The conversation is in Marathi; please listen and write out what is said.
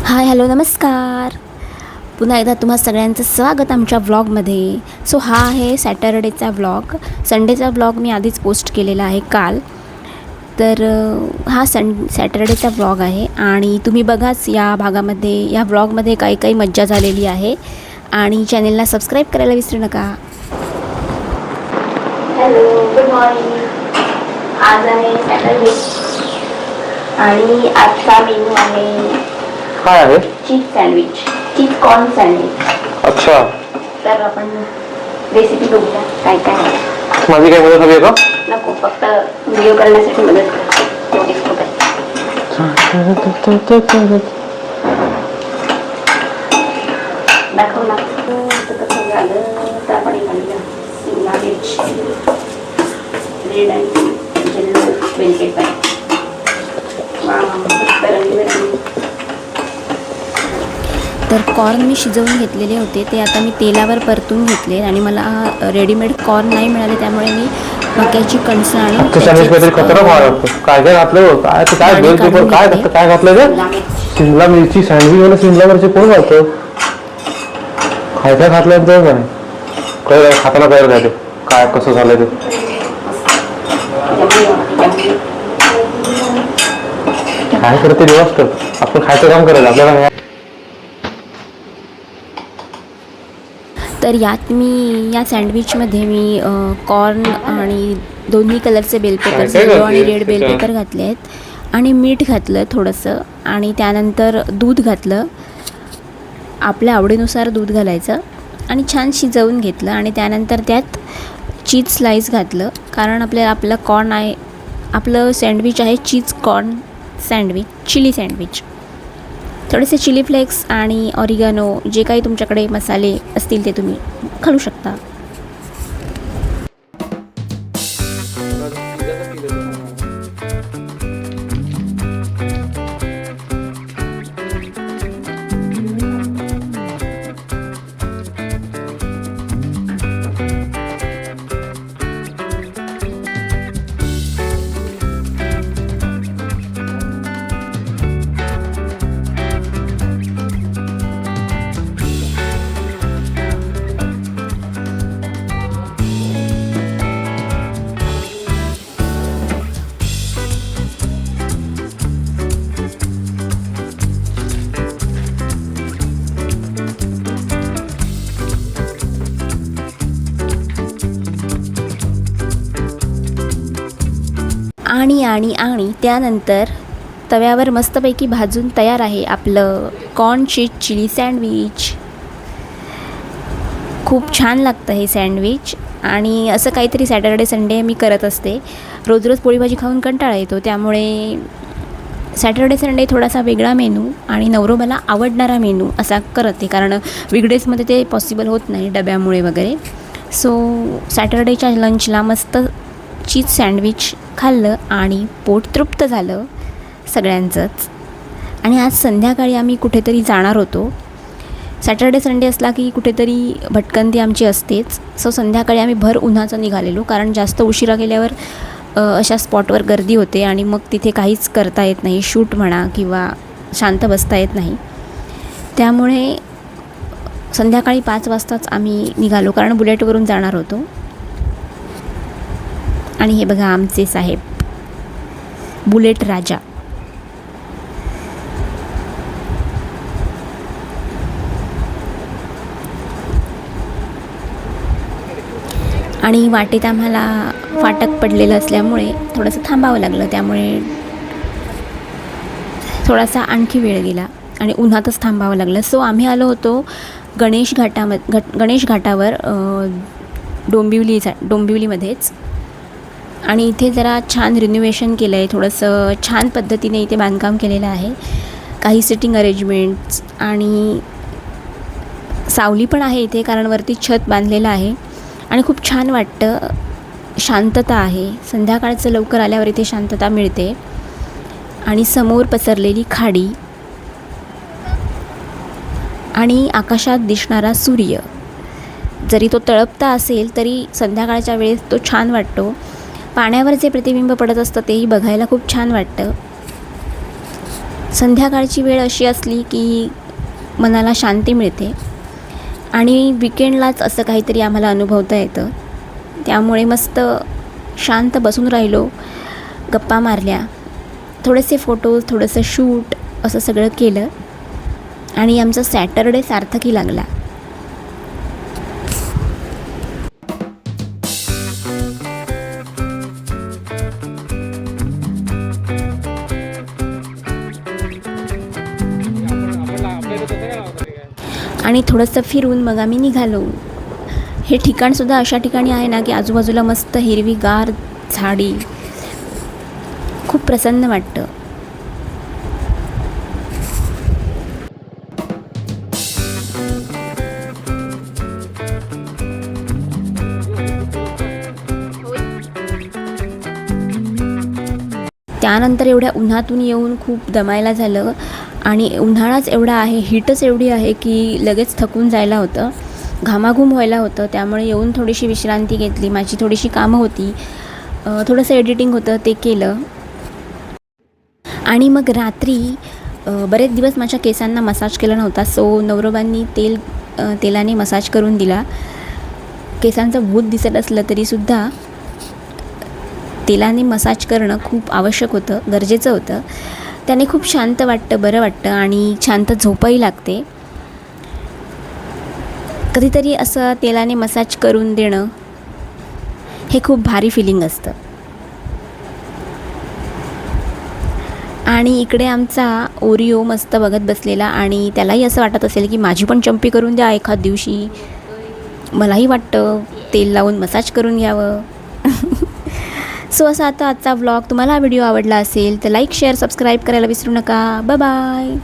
हाय हॅलो नमस्कार. पुन्हा एकदा तुम्हा सगळ्यांचं स्वागत आमच्या व्लॉगमध्ये. सो हा आहे सॅटरडेचा व्लॉग. संडेचा व्लॉग मी आधीच पोस्ट केलेला आहे काल. तर हा सॅटरडेचा व्लॉग आहे आणि तुम्ही बघाच या भागामध्ये या व्लॉगमध्ये काही काही मज्जा झालेली आहे. आणि चॅनलला सबस्क्राईब करायला विसरू नका. Hello good morning. आज आहे सॅटरडे आणि आजचा मेनू आहे काय आहे? चीज सँडविच, चीज कॉर्न सँडविच. अच्छा, तर आपण रेसिपी बघूया काय काय आहे. माझी काय मदत हवी आहे का? नको, फक्त व्हिडिओ करण्यासाठी मदत कर. तेवढीच खूप आहे. दाखव ना कसं झालं. तर आपण म्हणूया शिमला मिर्च, रेड अँड येल्लो वेलकेट पाय. तर कॉर्न मी शिजवून घेतलेले होते, ते आता मी तेलावर परतून घेतले आणि मला रेडीमेड कॉर्न नाही मिळाले, त्यामुळे मी मक्याची कणसं आणि काय काय घातलं, काय काय घातलं ते? शिमला मिरची सँडविच वाला शिमला मिरची कोण घालतं? काय काय घातलं तर काय कळलं, खाताना कळलं काय ते काय कसं झालंय ते. काय करते दिवस आपण खायचं काम करायचं आपल्याला. तर या सँडविचमध्ये मी कॉर्न आणि दोन्ही कलरचे बेल पेपर्स, येलो आणि रेड बेल पेपर घातले आहेत आणि मीठ घातलं थोडंसं आणि त्यानंतर दूध घातलं. आपल्या आवडीनुसार दूध घालायचं आणि छान शिजवून घेतलं आणि त्यानंतर त्यात चीज स्लाईस घातलं, कारण आपलं कॉर्न आहे, आपलं सँडविच आहे cheese corn sandwich, chilli sandwich. थोडेसे चिली फ्लेक्स आणि ऑरिगॅनो, जे काही तुमच्याकडे मसाले असतील ते तुम्ही घालू शकता. आणि त्यानंतर तव्यावर मस्तपैकी भाजून तयार आहे आपलं कॉर्न चीज चिली सँडविच. खूप छान लागतं हे सँडविच आणि असं काहीतरी सॅटर्डे संडे मी करत असते. रोज रोज पोळी भाजी खाऊन कंटाळा येतो, त्यामुळे सॅटर्डे संडे थोडासा वेगळा मेनू आणि नवरोबाला आवडणारा मेनू असा करते, कारण वीकडेजमध्ये ते पॉसिबल होत नाही डब्यामुळे वगैरे. सो सॅटर्डेच्या लंचला मस्त चीज सँडविच खाल्लं आणि पोट तृप्त झालं सगळ्यांचंच. आणि आज संध्याकाळी आम्ही कुठेतरी जाणार होतो. सॅटर्डे संडे असला की कुठेतरी भटकंती आमची असतेच. सो संध्याकाळी आम्ही भर उन्हाचं निघालेलो, कारण जास्त उशिरा गेल्यावर अशा स्पॉटवर गर्दी होते आणि मग तिथे काहीच करता येत नाही, शूट म्हणा किंवा शांत बसता येत नाही. त्यामुळे संध्याकाळी 5 वाजताच आम्ही निघालो, कारण बुलेटवरून जाणार होतो. आणि हे बघा आमचे साहेब, बुलेट राजा. आणि वाटेत आम्हाला फाटक पडलेलं असल्यामुळे थोडंसं थांबावं लागलं, त्यामुळे थोडासा आणखी वेळ गेला आणि उन्हातच थांबावं लागलं. सो आम्ही आलो होतो गणेश घाटावर, डोंबिवलीमध्येच. आणि इथे जरा छान रिनोव्हेशन केलं आहे, थोडंसं छान पद्धतीने इथे बांधकाम केलेलं आहे. काही सिटिंग अरेंजमेंट्स आणि सावली पण आहे इथे, कारण वरती छत बांधलेलं आहे आणि खूप छान वाटतं. शांतता आहे, संध्याकाळचं लवकर आल्यावर इथे शांतता मिळते. आणि समोर पसरलेली खाडी आणि आकाशात दिसणारा सूर्य, जरी तो तळपता असेल तरी संध्याकाळच्या वेळेस तो छान वाटतो. पाण्यावर जे प्रतिबिंब पडत असतं तेही बघायला खूप छान वाटतं. संध्याकाळची वेळ अशी असली की मनाला शांती मिळते आणि विकेंडलाच असं काहीतरी आम्हाला अनुभवता येतं. त्यामुळे मस्त शांत बसून राहिलो, गप्पा मारल्या, थोडेसे फोटोज, थोडंसं शूट असं सगळं केलं आणि आमचा सॅटरडे सार्थकी लागला. आणि थोडंसं फिरून मग आम्ही निघालो. हे ठिकाणसुद्धा अशा ठिकाणी आहे ना की आजूबाजूला मस्त हिरवीगार झाडी, खूप प्रसन्न वाटतं. त्यानंतर एवढ्या उन्हातून येऊन खूप दमायला झालं आणि उन्हाळाच एवढा आहे, हीटच एवढी आहे की लगेच थकून जायला होतं, घामाघूम व्हायला होतं. त्यामुळे येऊन थोडीशी विश्रांती घेतली. माझी थोडीशी कामं होती, थोडंसं एडिटिंग होतं, ते केलं. आणि मग रात्री बरेच दिवस माझ्या केसांना मसाज केला नव्हता, सो नवरोबांनी तेलाने मसाज करून दिला. केसांचं भूत दिसत असलं तरीसुद्धा तेलाने मसाज करणं खूप आवश्यक होतं, गरजेचं होतं. त्याने खूप शांत वाटतं, बरं वाटतं आणि शांत झोपही लागते. कधीतरी असं तेलाने मसाज करून देणं हे खूप भारी फिलिंग असतं. आणि इकडे आमचा ओरिओ मस्त बघत बसलेला आणि त्यालाही असं वाटत असेल की माझी पण चंपी करून द्या एखाद दिवशी. मलाही वाटतं तेल लावून मसाज करून घ्यावं. सो असा आता आजचा व्लॉग. तुम्हाला हा व्हिडिओ आवडला असेल तर लाईक, शेअर, सबस्क्राईब करायला विसरू नका. Bye bye.